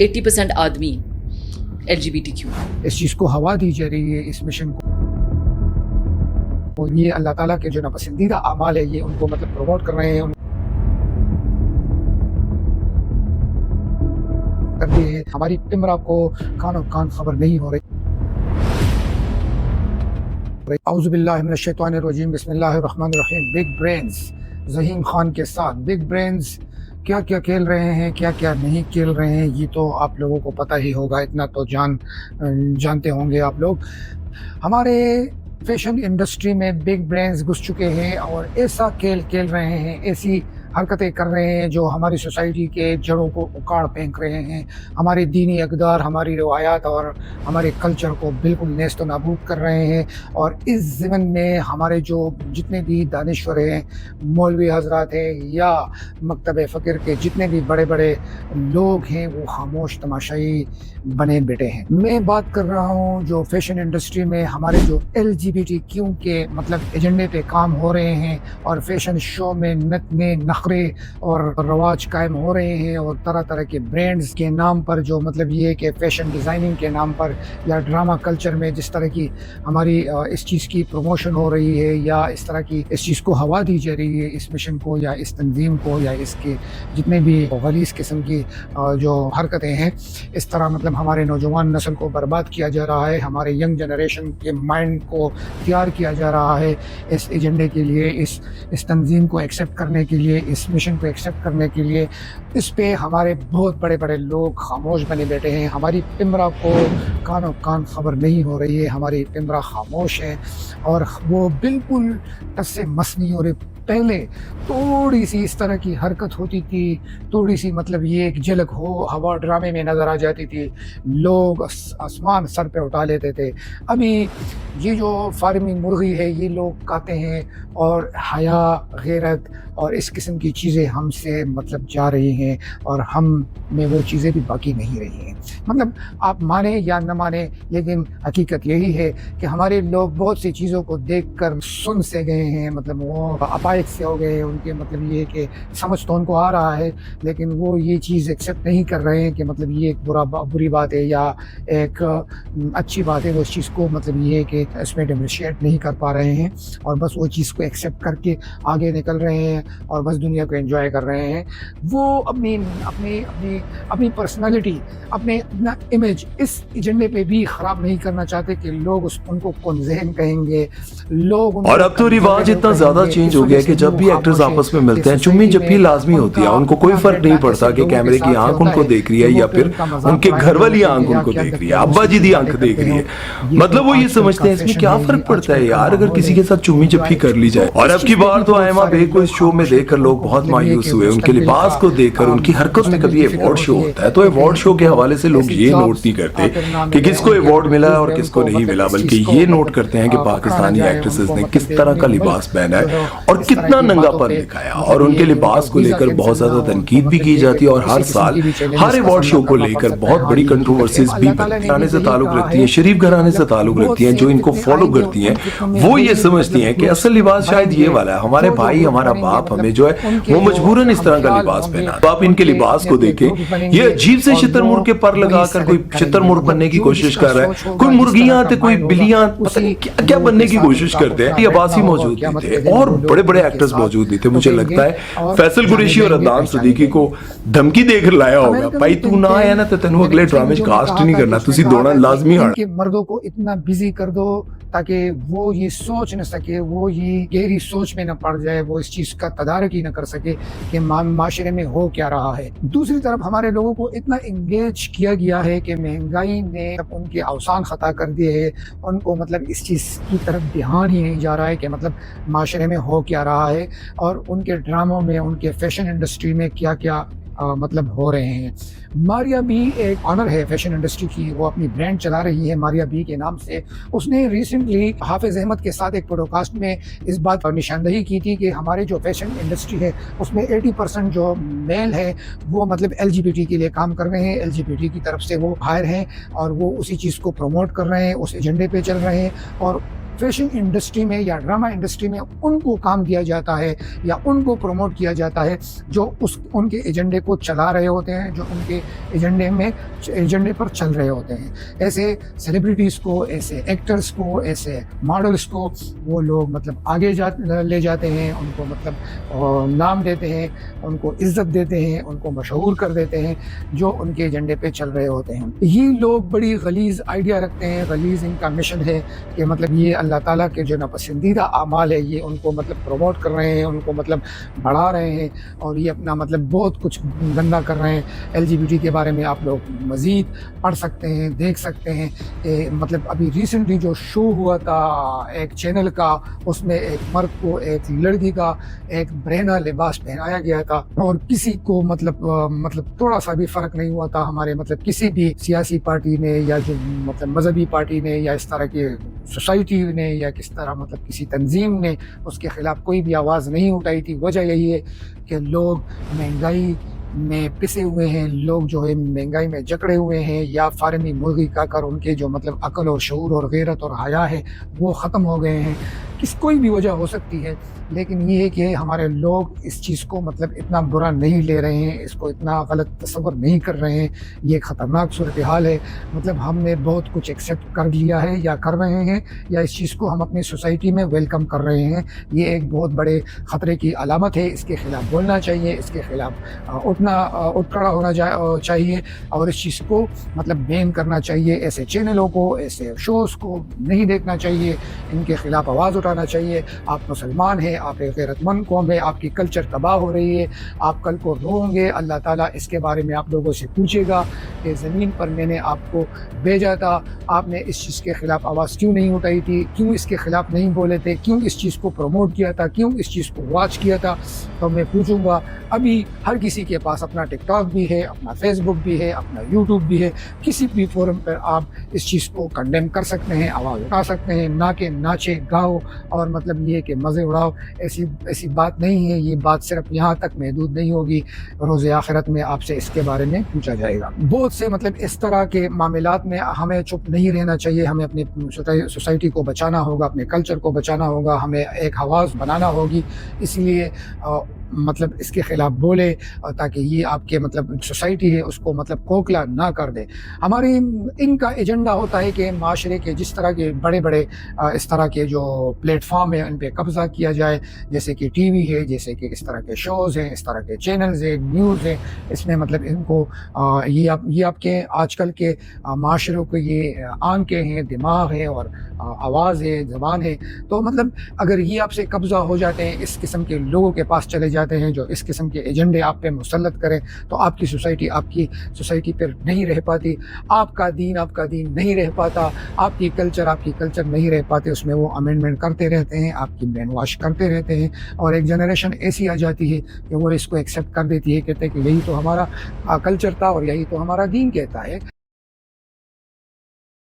80% آدمی LGBTQ. اس چیز کو ہوا دی جا رہی ہے، اس مشن کو، اور یہ اللہ تعالیٰ کے جو ناپسندیدہ اعمال ہے یہ ان کو مطلب پروموٹ کر رہے ہیں، کر دیے ہیں۔ ہماری پمرا کو کان و کان خبر نہیں ہو رہی۔ اعوذ باللہ من الشیطان الرجیم، بسم اللہ الرحمن الرحیم۔ بگ برینز ظہیم خان کے ساتھ بگ برینز کیا کیا کھیل رہے ہیں، کیا کیا نہیں کھیل رہے ہیں، یہ تو آپ لوگوں کو پتہ ہی ہوگا، اتنا تو جانتے ہوں گے آپ لوگ۔ ہمارے فیشن انڈسٹری میں بگ برینز گھس چکے ہیں اور ایسا کھیل رہے ہیں، ایسی حرکتیں کر رہے ہیں جو ہماری سوسائٹی کے جڑوں کو اکاڑ پھینک رہے ہیں، ہمارے دینی اقدار، ہماری روایات اور ہمارے کلچر کو بالکل نیست و نابود کر رہے ہیں۔ اور اس ضمن میں ہمارے جو جتنے بھی دانشور ہیں، مولوی حضرات ہیں یا مکتب فکر کے جتنے بھی بڑے بڑے لوگ ہیں، وہ خاموش تماشائی بنے بیٹھے ہیں۔ میں بات کر رہا ہوں جو فیشن انڈسٹری میں ہمارے جو LGBTQ کے مطلب ایجنڈے پہ کام ہو رہے ہیں اور فیشن شو میں نتنے نخرے اور رواج قائم ہو رہے ہیں، اور طرح طرح کے برینڈز کے نام پر جو مطلب یہ ہے کہ فیشن ڈیزائننگ کے نام پر یا ڈرامہ کلچر میں جس طرح کی ہماری اس چیز کی پروموشن ہو رہی ہے یا اس طرح کی اس چیز کو ہوا دی جا رہی ہے، اس مشن کو یا اس تنظیم کو یا اس کے جتنے بھی غلیظ قسم کی جو حرکتیں ہیں، اس طرح مطلب ہمارے نوجوان نسل کو برباد کیا جا رہا ہے، ہمارے ینگ جنریشن کے مائنڈ کو تیار کیا جا رہا ہے اس ایجنڈے کے لیے، اس تنظیم کو ایکسیپٹ کرنے کے لیے، اس مشن کو ایکسیپٹ کرنے کے لیے۔ اس پہ ہمارے بہت بڑے بڑے لوگ خاموش بنے بیٹھے ہیں۔ ہماری پمرا کو کان و کان خبر نہیں ہو رہی ہے، ہماری پمرا خاموش ہے اور وہ بالکل ٹس سے مس نہیں ہو رہی۔ پہلے تھوڑی سی اس طرح کی حرکت ہوتی تھی، تھوڑی سی مطلب یہ ایک جھلک ہوا ڈرامے میں نظر آ جاتی تھی، لوگ آسمان سر پہ اٹھا لیتے تھے۔ ابھی یہ جو فارمی مرغی ہے یہ لوگ کھاتے ہیں اور حیا، غیرت اور اس قسم کی چیزیں ہم سے مطلب جا رہی ہیں اور ہم میں وہ چیزیں بھی باقی نہیں رہی ہیں۔ مطلب آپ مانیں یا نہ مانیں، لیکن حقیقت یہی ہے کہ ہمارے لوگ بہت سی چیزوں کو دیکھ کر سن سے گئے ہیں، مطلب وہ اپائق سے ہو گئے، ان کے مطلب یہ کہ سمجھ تو ان کو آ رہا ہے لیکن وہ یہ چیز ایکسیپٹ نہیں کر رہے ہیں کہ مطلب یہ ایک بری بات ہے یا ایک اچھی بات ہے۔ وہ اس چیز کو مطلب یہ ہے کہ اس میں ڈیمونسٹریٹ نہیں کر پا رہے ہیں اور بس وہ چیز کو ایکسیپٹ کر کے آگے نکل رہے ہیں اور بس دنیا کو انجوائے کر رہے ہیں۔ وہ اپنی پرسنالٹی، اپنا امیج اس ایجنڈے پہ بھی خراب نہیں کرنا چاہتے کہ لوگ ان کو کون ذہن کہیں گے، لوگ اور اب تو رواج اتنا زیادہ چینج ہو گیا کہ جب بھی ایکٹرز آپس میں ملتے ہیں چمی جپی لازمی ہوتی ہے، ان کو کوئی فرق نہیں پڑتا کہ کیمرے کی آنکھ ان کو دیکھ رہی ہے یا پھر ان کے گھر والی آنکھ ان کو دیکھ رہی ہے، ابا جی دی آنکھ دیکھ رہی ہے۔ مطلب وہ یہ سمجھتے ہیں اس میں کیا فرق پڑتا ہے یار اگر کسی کے ساتھ چمی جپی کر لی جائے۔ اور اب کی بار تو ایما بیگ کو اس شو میں دیکھ کر لوگ بہت مایوس ہوئے، ان کے لباس کو دیکھ کر، ان کی حرکت میں۔ کبھی ایوارڈ شو ہوتا ہے تو ایوارڈ شو کے حوالے سے لوگ یہ نوٹ نہیں کرتے کہ کس کو ایوارڈ ملا اور کس کو نہیں ملا، بلکہ یہ نوٹ کرتے ہیں کہ پاکستانی ایکٹریسز نے کس طرح کا لباس پہنا ہے اور کتنا ننگا پن دکھایا۔ اور ان کے لباس کو لے کر بہت زیادہ تنقید بھی کی جاتی ہے اور ہر سال ہر ایوارڈ شو کو لے کر بہت بڑی کنٹروورسیز بھی گھرانے سے تعلق رکھتی ہیں، شریف گھرانے سے تعلق رکھتی ہیں، جو ان کو فالو کرتی ہیں وہ یہ سمجھتی ہیں کہ اصل لباس شاید یہ والا ہے۔ ہمارے بھائی، ہمارا باپ ہمیں جو ہے وہ مجبوراً اس طرح کا لباس پہنا۔ تو آپ ان کے لباس کو دیکھیں، یہ عجیب سے شتر مرغ کے پر لگا کر کوئی شتر مرغ بننے کی کوشش کر رہا ہے، کوئی مرغیاں تھے، کوئی بلیاں، پتہ نہیں کیا کیا بننے کی کوشش کرتے ہیں۔ یہ عباسی موجود بھی تھے اور بڑے بڑے ایکٹرز موجود بھی تھے۔ مجھے لگتا ہے فیصل قریشی اور عدنان صدیقی کو دھمکی دے کر لایا ہوگا، بھائی تو نہ آیا نا تو تینوں اگلے ڈرامے کاسٹ نہیں کرنا، تسی دوڑنا لازمی آنا۔ کہ مردوں کو اتنا بزی کر دو تاکہ وہ یہ سوچ نہ سکے، وہ یہ گہری سوچ میں نہ پڑ جائے، وہ اس چیز کا تدارک ہی نہ کر سکے کہ معاشرے میں ہو کیا رہا ہے۔ دوسری طرف ہمارے لوگوں کو اتنا انگیج کیا گیا ہے کہ مہنگائی نے ان کے اوسان خطا کر دیے ہے، ان کو مطلب اس چیز کی طرف دھیان ہی نہیں جا رہا ہے کہ مطلب معاشرے میں ہو کیا رہا ہے اور ان کے ڈراموں میں، ان کے فیشن انڈسٹری میں کیا کیا مطلب ہو رہے ہیں۔ ماریا بی ایک آنر ہے فیشن انڈسٹری کی، وہ اپنی برانڈ چلا رہی ہے ماریا بی کے نام سے۔ اس نے ریسنٹلی حافظ احمد کے ساتھ ایک پوڈکاسٹ میں اس بات پر نشاندہی کی تھی کہ ہمارے جو فیشن انڈسٹری ہے اس میں 80% جو میل ہے وہ مطلب LGBT کے لیے کام کر رہے ہیں، LGBT کی طرف سے وہ ہائر ہیں اور وہ اسی چیز کو پروموٹ کر رہے ہیں، اس ایجنڈے پہ چل رہے ہیں اور فیشن انڈسٹری میں یا ڈرامہ انڈسٹری میں ان کو کام دیا جاتا ہے یا ان کو پروموٹ کیا جاتا ہے جو ان کے ایجنڈے کو چلا رہے ہوتے ہیں، جو ان کے ایجنڈے پر چل رہے ہوتے ہیں۔ ایسے سیلیبریٹیز کو، ایسے ایکٹرز کو، ایسے ماڈلز کو وہ لوگ مطلب آگے لے جاتے ہیں، ان کو مطلب نام دیتے ہیں، ان کو عزت دیتے ہیں، ان کو مشہور کر دیتے ہیں جو ان کے ایجنڈے پہ چل رہے ہوتے ہیں۔ یہ لوگ بڑی غلیظ آئیڈیا رکھتے ہیں، غلیظ ان کا مشن ہے کہ مطلب یہ اللہ تعالیٰ کے جو ناپسندیدہ اعمال ہے یہ ان کو مطلب پروموٹ کر رہے ہیں، ان کو مطلب بڑھا رہے ہیں، اور یہ اپنا مطلب بہت کچھ گندا کر رہے ہیں۔ LGBT کے بارے میں آپ لوگ مزید پڑھ سکتے ہیں، دیکھ سکتے ہیں کہ مطلب ابھی ریسنٹلی جو شو ہوا تھا ایک چینل کا، اس میں ایک مرد کو ایک لڑکی کا ایک برہنہ لباس پہنایا گیا تھا، اور کسی کو مطلب تھوڑا سا بھی فرق نہیں ہوا تھا۔ ہمارے مطلب کسی بھی سیاسی پارٹی نے یا جو مطلب مذہبی پارٹی نے یا اس طرح کی سوسائٹی نے یا کس طرح مطلب کسی تنظیم نے اس کے خلاف کوئی بھی آواز نہیں اٹھائی تھی۔ وجہ یہی ہے کہ لوگ مہنگائی میں پسے ہوئے ہیں، لوگ جو ہے مہنگائی میں جکڑے ہوئے ہیں، یا فارمی مرغی کا کر ان کے جو مطلب عقل اور شعور اور غیرت اور حیا ہے وہ ختم ہو گئے ہیں۔ کوئی بھی وجہ ہو سکتی ہے، لیکن یہ ہے کہ ہمارے لوگ اس چیز کو مطلب اتنا برا نہیں لے رہے ہیں، اس کو اتنا غلط تصور نہیں کر رہے ہیں۔ یہ ایک خطرناک صورتحال ہے، مطلب ہم نے بہت کچھ ایکسیپٹ کر لیا ہے یا کر رہے ہیں، یا اس چیز کو ہم اپنی سوسائٹی میں ویلکم کر رہے ہیں۔ یہ ایک بہت بڑے خطرے کی علامت ہے، اس کے خلاف بولنا چاہیے، اس کے خلاف اٹھ کھڑا ہونا چاہیے، اور اس چیز کو مطلب بین کرنا چاہیے۔ ایسے چینلوں کو، ایسے شوز کو نہیں دیکھنا چاہیے، ان کے خلاف آواز اٹھانا چاہیے۔ آپ مسلمان ہیں، آپ ایک غیرت مند قوم ہے، آپ کی کلچر تباہ ہو رہی ہے، آپ کل کو روؤں گے، اللہ تعالیٰ اس کے بارے میں آپ لوگوں سے پوچھے گا کہ زمین پر میں نے آپ کو بھیجا تھا، آپ نے اس چیز کے خلاف آواز کیوں نہیں اٹھائی تھی، کیوں اس کے خلاف نہیں بولے تھے، کیوں اس چیز کو پروموٹ کیا تھا، کیوں اس چیز کو واچ کیا تھا۔ تو میں پوچھوں گا، ابھی ہر کسی کے پاس اپنا ٹک ٹاک بھی ہے، اپنا فیس بک بھی ہے، اپنا یوٹیوب بھی ہے، کسی بھی فورم پر آپ اس چیز کو کنڈیم کر سکتے ہیں، آواز اٹھا سکتے ہیں، نہ کہ ناچے گاؤ اور مطلب یہ کہ مزے اڑاؤ۔ ایسی بات نہیں ہے، یہ بات صرف یہاں تک محدود نہیں ہوگی، روز آخرت میں آپ سے اس کے بارے میں پوچھا جائے گا۔ بہت سے مطلب اس طرح کے معاملات میں ہمیں چپ نہیں رہنا چاہیے، ہمیں اپنی سوسائٹی کو بچانا ہوگا، اپنے کلچر کو بچانا ہوگا، ہمیں ایک آواز بنانا ہوگی۔ اس لیے مطلب اس کے خلاف بولے، تاکہ یہ آپ کے مطلب سوسائٹی ہے اس کو مطلب کوکلا نہ کر دے۔ ہماری ان کا ایجنڈا ہوتا ہے کہ معاشرے کے جس طرح کے بڑے بڑے اس طرح کے جو پلیٹ فارم ہیں ان پہ قبضہ کیا جائے، جیسے کہ ٹی وی ہے، جیسے کہ اس طرح کے شوز ہیں، اس طرح کے چینلز ہیں، نیوز ہیں، اس میں مطلب ان کو یہ آپ کے آج کل کے معاشروں کو یہ آنکھیں ہیں، دماغ ہے اور آواز ہے، زبان ہے۔ تو مطلب اگر یہ آپ سے قبضہ ہو جاتے ہیں، اس قسم کے لوگوں کے پاس چلے جاتے ہیں جو اس قسم کے ایجنڈے آپ پہ مسلط کریں، تو آپ کی سوسائٹی پہ نہیں رہ پاتی، آپ کا دین نہیں رہ پاتا، آپ کی کلچر نہیں رہ پاتے، اس میں وہ امینڈمنٹ کرتے رہتے ہیں، آپ کی برین واش کرتے رہتے ہیں، اور ایک جنریشن ایسی آ جاتی ہے کہ وہ اس کو ایکسیپٹ کر دیتی ہے، کہتے ہیں کہ یہی تو ہمارا کلچر تھا اور یہی تو ہمارا دین کہتا ہے۔